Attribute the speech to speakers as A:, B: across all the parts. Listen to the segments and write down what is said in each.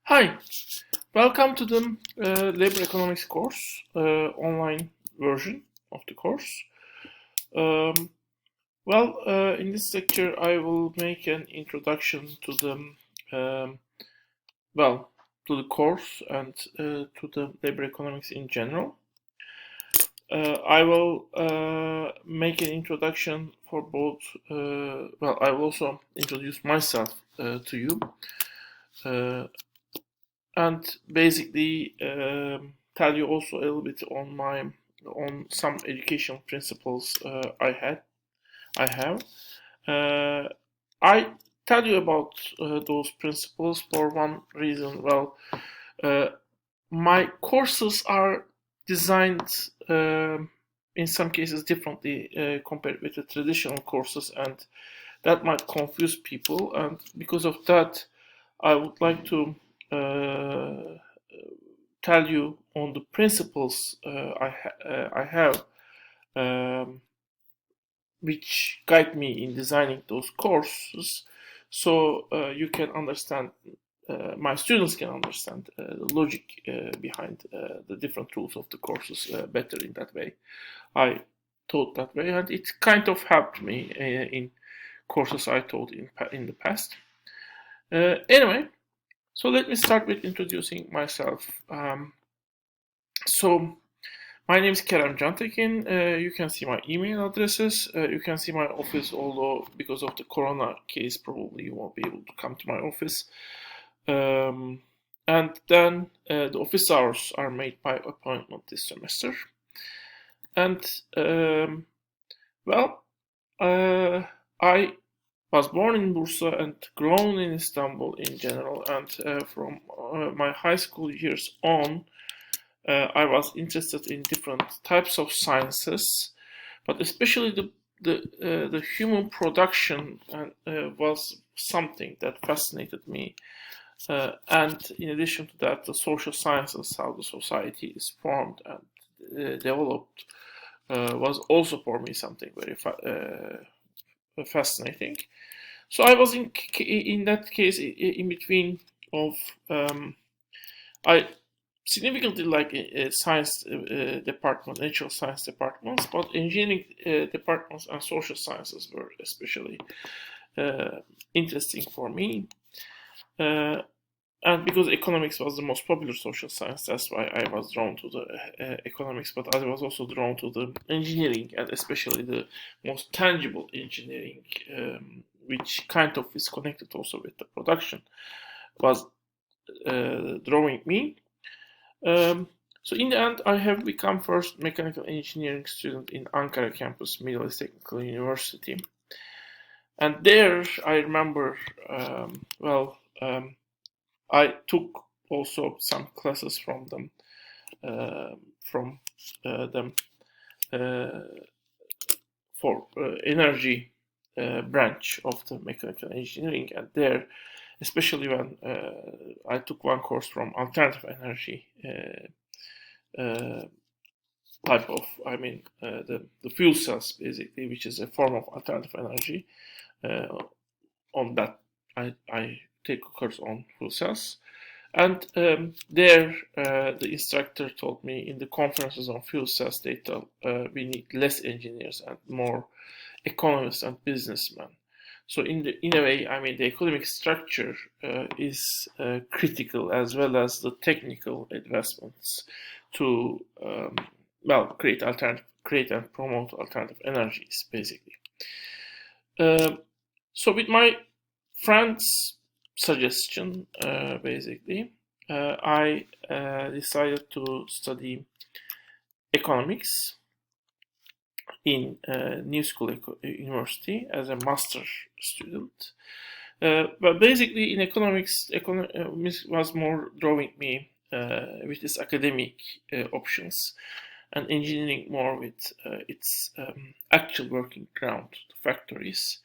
A: Hi, welcome to the Labor Economics course, online version of the course. Um, in this lecture, I will make an introduction to um, well, to the course and to the labor economics in general. I will make an introduction for both. I will also introduce myself to you. And basically tell you also a little bit on some educational principles I have. I tell you about those principles for one reason. Uh, my courses are designed in some cases differently compared with the traditional courses, and that might confuse people. And because of that, I would like to uh, tell you on the principles I have, um, which guide me in designing those courses, so you can understand. My students can understand the logic behind the different rules of the courses better in that way. I taught that way, and it kind of helped me in courses I taught in the past. Anyway, so let me start with introducing myself. So my name is Kerem Cantekin. You can see my email addresses. You can see my office, although because of the corona case, probably you won't be able to come to my office. And then the office hours are made by appointment this semester. And well, I was born in Bursa and grown in Istanbul in general. And from my high school years on, I was interested in different types of sciences, but especially the human production was something that fascinated me. And in addition to that, the social sciences, how the society is formed and developed, was also for me something very fascinating. So I was in that case in between of I significantly like science department, natural science departments, but engineering departments and social sciences were especially uh, interesting for me. Uh, and because economics was the most popular social science, that's why I was drawn to the economics. But I was also drawn to the engineering, and especially the most tangible engineering, which kind of is connected also with the production, was drawing me. Um, so in the end, I have become first mechanical engineering student in Ankara campus, Middle East Technical University, and there I remember. I took also some classes from them, from them for energy branch of the mechanical engineering, and there, especially when I took one course from alternative energy. Type of, the fuel cells basically, which is a form of alternative energy. Uh, on that, I take a course on fuel cells, and there the instructor told me in the conferences on fuel cells data we need less engineers and more economists and businessmen. So in a way, I mean, the economic structure is critical, as well as the technical advancements to create and promote alternative energies, basically. So with my friend's suggestion, basically, I decided to study economics in New School University as a master student. But basically, in economics was more drawing me with its academic options, and engineering more with its actual working ground, the factories.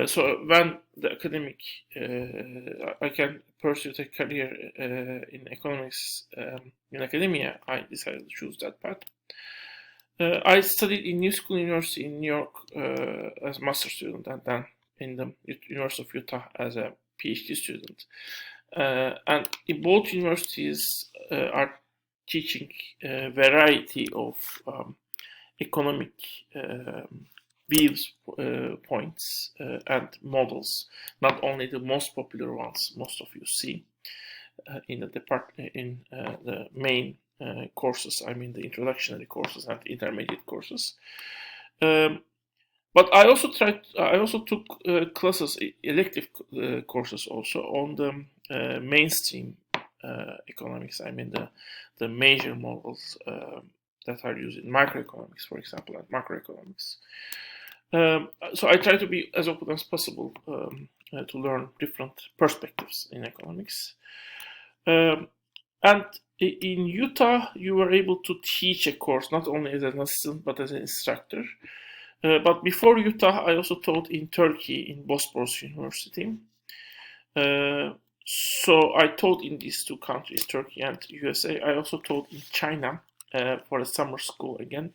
A: So when the academic, I can pursue a career in economics in academia, I decided to choose that path. I studied in New School University in New York as a master student, and then in the University of Utah as a PhD student. and in both universities are teaching a variety of economic views, points, and models. Not only the most popular ones most of you see in the main courses. I mean the introductory courses and intermediate courses. But I also took classes, elective courses also on the mainstream economics. I mean the major models that are used in microeconomics, for example, and macroeconomics. So I try to be as open as possible to learn different perspectives in economics. And in Utah, you were able to teach a course not only as an assistant but as an instructor. But before Utah, I also taught in Turkey in Bosporus University. So I taught in these two countries, Turkey and USA. I also taught in China for a summer school again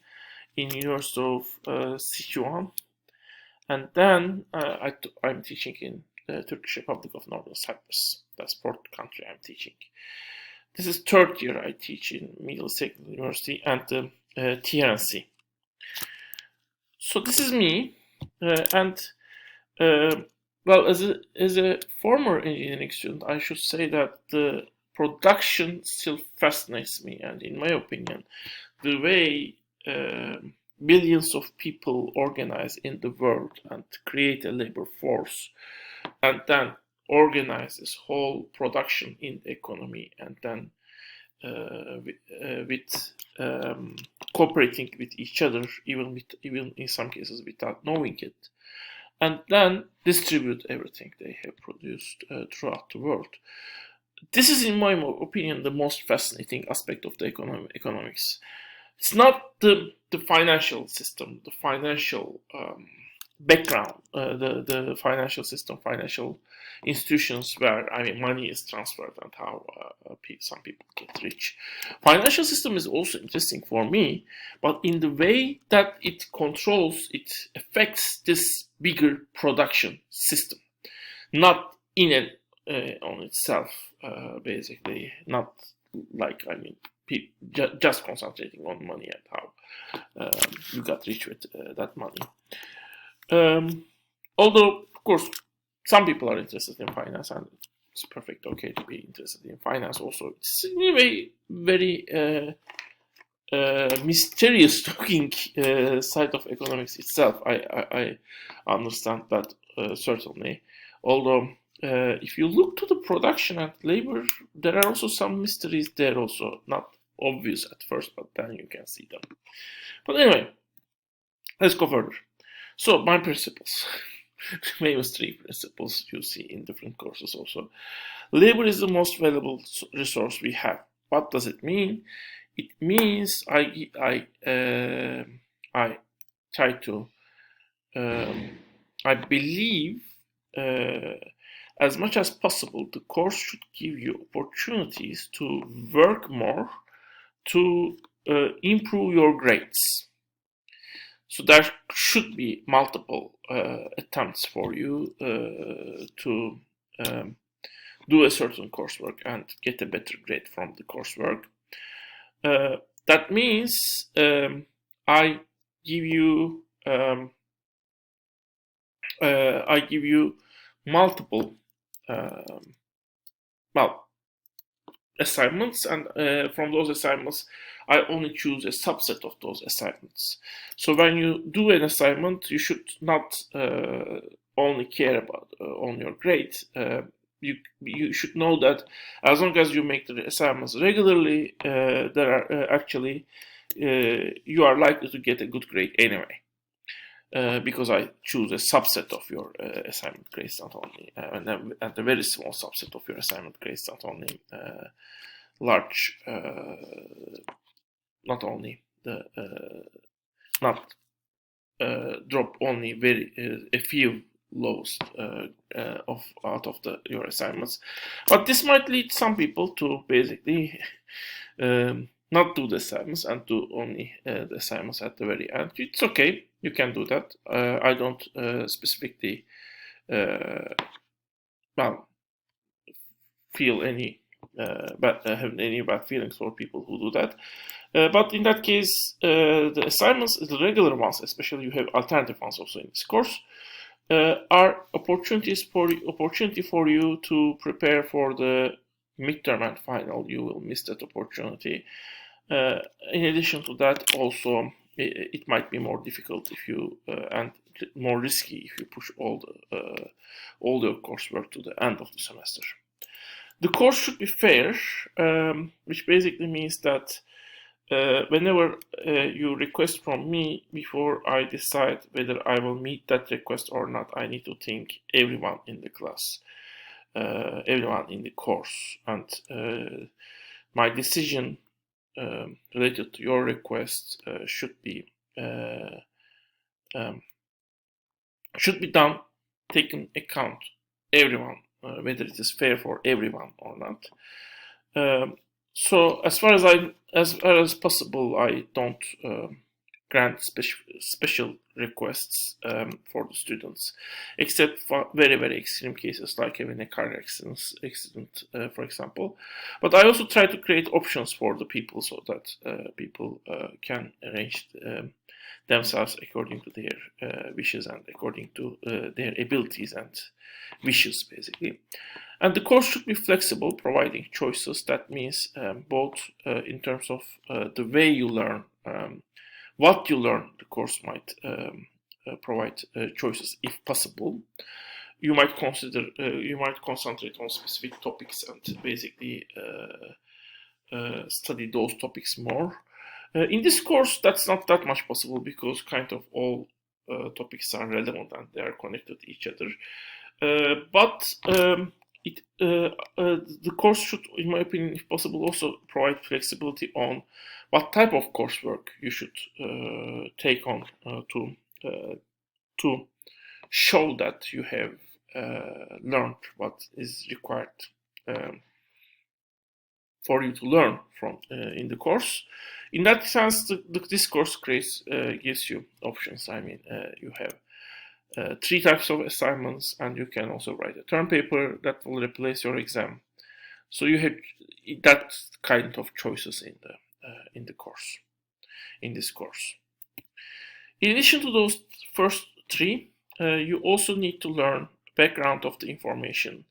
A: in University of Sichuan. And then I'm teaching in the Turkish Republic of Northern Cyprus. That's fourth country I'm teaching. This is third year I teach in Middlesex Technical University and TNC. So this is me, and well, as a former engineering student, I should say that the production still fascinates me, and in my opinion, the way billions of people organize in the world and create a labor force, and then organize this whole production in the economy, and then with cooperating with each other, even in some cases without knowing it, and then distribute everything they have produced throughout the world. This is, in my opinion, the most fascinating aspect of the economics. It's not the financial system, the financial background, the financial system, financial institutions where money is transferred and how some people get rich. Financial system is also interesting for me, but in the way that it controls, it affects this bigger production system, not in it on itself, basically, not like just concentrating on money and how you got rich with that money. Although, of course, some people are interested in finance, and it's perfect okay to be interested in finance also. It's in a way very mysterious looking side of economics itself. I understand that certainly. Although if you look to the production and labor, there are also some mysteries there also, not obvious at first, but then you can see them. But anyway, let's go further. So my principles, famous 3 principles you see in different courses also. Labor is the most valuable resource we have. What does it mean? It means I try to I believe as much as possible the course should give you opportunities to work more to improve your grades. So there should be multiple attempts for you to do a certain coursework and get a better grade from the coursework. That means I give you multiple assignments, and from those assignments I only choose a subset of those assignments. So when you do an assignment, you should not only care about on your grade. You should know that as long as you make the assignments regularly, there are actually you are likely to get a good grade anyway. Because I choose a subset of your assignment grades, not only and a very small subset of your assignment grades, not only large, not only the not drop only very a few lows out of your assignments, but this might lead some people to basically not do the assignments and do only the assignments at the very end. It's okay, you can do that. I don't specifically feel any have any bad feelings for people who do that. But in that case, the assignments, the regular ones, especially you have alternative ones also in this course, are opportunity for you to prepare for the midterm and final. You will miss that opportunity. In addition to that, also it might be more difficult if you and more risky if you push all the coursework to the end of the semester. The course should be fair, which basically means that whenever you request from me, before I decide whether I will meet that request or not, I need to think everyone in the class, everyone in the course, and my decision related to your request should be done taking account everyone, whether it is fair for everyone or not. So as far as possible, I don't grant special requests for the students, except for very extreme cases like having a car accident, for example. But I also try to create options for the people so that people can arrange themselves according to their wishes and according to their abilities and wishes, basically. And the course should be flexible, providing choices. That means both in terms of the way you learn, what you learn. The course might provide choices if possible. You might concentrate on specific topics and basically study those topics more. In this course, that's not that much possible because kind of all topics are relevant and they are connected to each other. But the course should, in my opinion, if possible, also provide flexibility on what type of coursework you should take on to show that you have learned what is required for you to learn from in the course. In that sense, this course gives you options. I mean, you have 3 types of assignments, and you can also write a term paper that will replace your exam. So you have that kind of choices in the course, in this course. In addition to those first 3, you also need to learn background of the information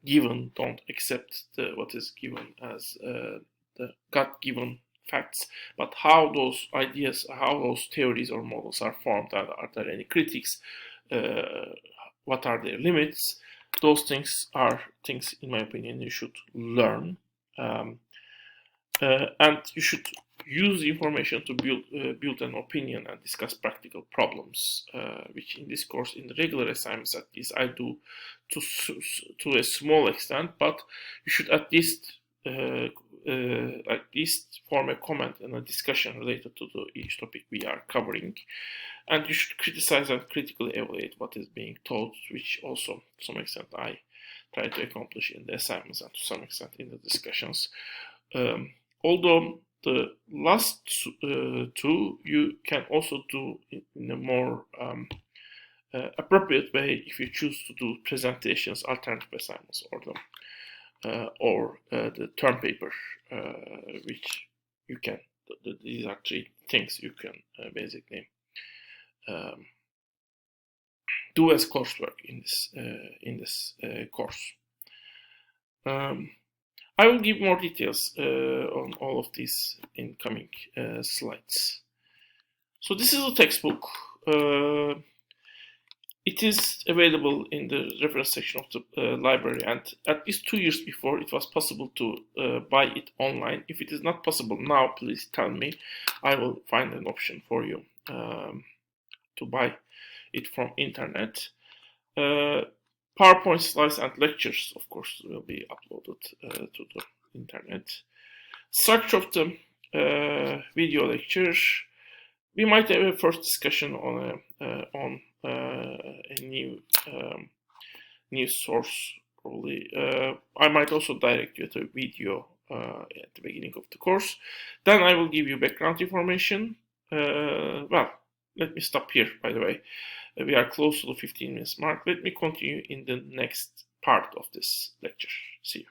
A: given. Don't accept what is given as the God-given facts, but how those ideas, how those theories or models are formed. Are there any critics? What are their limits? Those things are things, in my opinion, you should learn, and you should use the information to build an opinion and discuss practical problems, which in this course, in the regular assignments at least, I do to a small extent. But you should at least form a comment and a discussion related to each topic we are covering, and you should criticize and critically evaluate what is being taught, which also to some extent I try to accomplish in the assignments and to some extent in the discussions. Although the last 2 you can also do in a more appropriate way if you choose to do presentations, alternative assignments, or the term paper, which you can. These are 3 things you can basically do as coursework in this course. I will give more details on all of these in coming slides. So this is a textbook. It is available in the reference section of the library, and at least 2 years before it was possible to buy it online. If it is not possible now, please tell me. I will find an option for you to buy it from internet. PowerPoint slides and lectures, of course, will be uploaded to the internet. Structure of the video lecture. We might have a first discussion on a new source, probably. I might also direct you to a video at the beginning of the course. Then I will give you background information. Well, let me stop here, by the way. We are close to the 15 minutes mark. Let me continue in the next part of this lecture. See you.